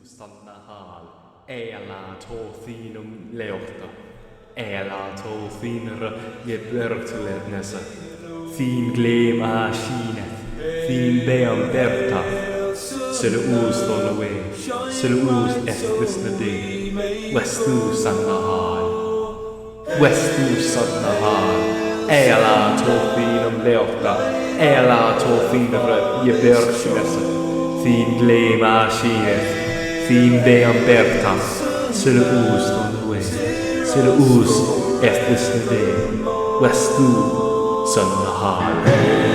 Sunne ela tåþínum leorta, ela tåþínra je börtulednesa, þín glem a síneth, þín beam bertaf, syl ús dóna syl ús eftirvisna dig, Westu Sunne ela tåþínum leorta, ela tåþínra je börtulednesa, þín glem a síneth, þín beam bertaf, syl ús dóna syl ús eftirvisna dig, Westu Sunne